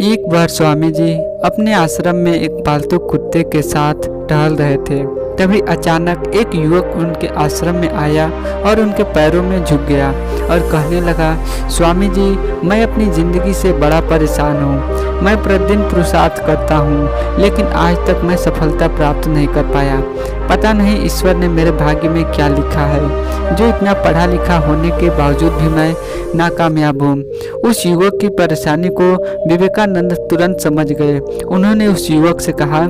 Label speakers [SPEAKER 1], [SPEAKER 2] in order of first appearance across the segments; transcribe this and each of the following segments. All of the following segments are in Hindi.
[SPEAKER 1] एक बार स्वामी जी अपने आश्रम में एक पालतू कुत्ते के साथ टहल रहे थे। तभी अचानक एक युवक उनके आश्रम में आया और उनके पैरों में झुक गया और कहने लगा, स्वामी जी, मैं अपनी ज़िंदगी से बड़ा परेशान हूँ। मैं प्रतिदिन पुरुषार्थ करता हूँ, लेकिन आज तक मैं सफलता प्राप्त नहीं कर पाया। पता नहीं ईश्वर ने मेरे भाग्य में क्या लिखा है, जो इतना पढ़ा लिखा होने के बावजूद भी मैं नाकामयाब हूँ। उस युवक की परेशानी को विवेकानंद तुरंत समझ गए। उन्होंने उस युवक से कहा,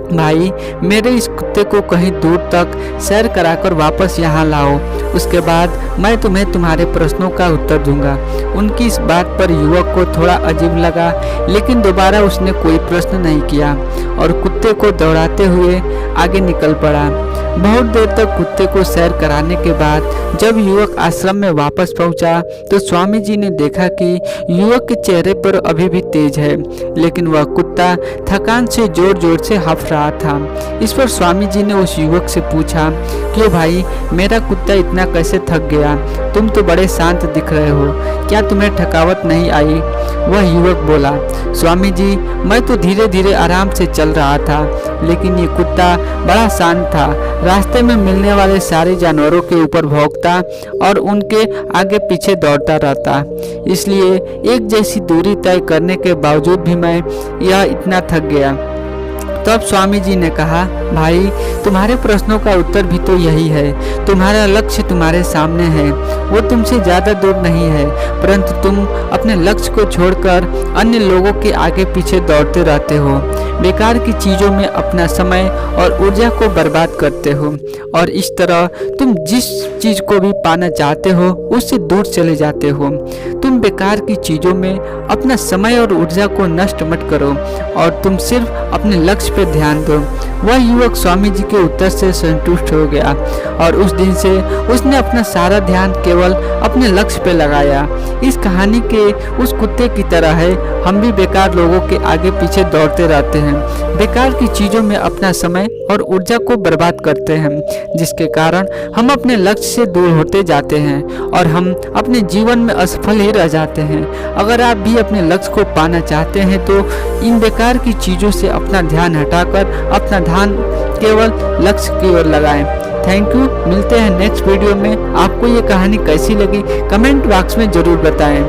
[SPEAKER 1] भाई, मेरे इस कुत्ते को कहीं दूर तक सैर कराकर वापस यहाँ लाओ। उसके बाद मैं तुम्हें तुम्हारे प्रश्नों का उत्तर दूंगा। उनकी इस बात पर युवक को थोड़ा अजीब लगा, लेकिन दोबारा उसने कोई प्रश्न नहीं किया और कुत्ते को दौड़ाते हुए आगे निकल पड़ा। बहुत देर तक कुत्ते को सैर कराने के बाद जब युवक आश्रम में वापस पहुंचा तो स्वामी जी ने देखा कि युवक के चेहरे पर अभी भी तेज है, लेकिन वह कुत्ता थकान से जोर जोर से हफ रहा था। इस पर स्वामी जी ने उस युवक से पूछा, क्यों भाई, मेरा कुत्ता इतना कैसे थक गया? तुम तो बड़े शांत दिख रहे हो, क्या तुम्हें थकावट नहीं आई? वह युवक बोला, स्वामी जी, मैं तो धीरे धीरे आराम से चल रहा था, लेकिन ये कुत्ता बड़ा शांत था। रास्ते में मिलने वाले सारे जानवरों के ऊपर भौंकता और उनके आगे पीछे दौड़ता रहता, इसलिए एक जैसी दूरी तय करने के बावजूद भी मैं यह इतना थक गया। तब स्वामी जी ने कहा, भाई, तुम्हारे प्रश्नों का उत्तर भी तो यही है। तुम्हारा लक्ष्य तुम्हारे सामने है, वो तुमसे ज़्यादा दूर नहीं है, परंतु तुम अपने लक्ष्य को छोड़कर अन्य लोगों के आगे पीछे दौड़ते रहते हो। बेकार की चीज़ों में अपना समय और ऊर्जा को बर्बाद करते हो और इस तरह तुम जिस चीज़ को भी पाना चाहते हो उससे दूर चले जाते हो। तुम बेकार की चीज़ों में अपना समय और ऊर्जा को नष्ट मत करो और तुम सिर्फ अपने लक्ष्य पर ध्यान दो। वह युवक स्वामी जी के उत्तर से संतुष्ट हो गया और उस दिन से उसने अपना सारा ध्यान केवल अपने लक्ष्य पे लगाया। इस कहानी के उस कुत्ते की तरह है, हम भी बेकार लोगों के आगे पीछे दौड़ते रहते हैं, बेकार की चीज़ों में अपना समय और ऊर्जा को बर्बाद करते हैं, जिसके कारण हम अपने लक्ष्य से दूर होते जाते हैं और हम अपने जीवन में असफल ही रह जाते हैं। अगर आप भी अपने लक्ष्य को पाना चाहते हैं तो इन बेकार की चीज़ों से अपना ध्यान हटाकर अपना ध्यान केवल लक्ष्य की ओर लगाएं। Thank you. मिलते हैं नेक्स्ट वीडियो में। आपको ये कहानी कैसी लगी कमेंट बॉक्स में ज़रूर बताएं।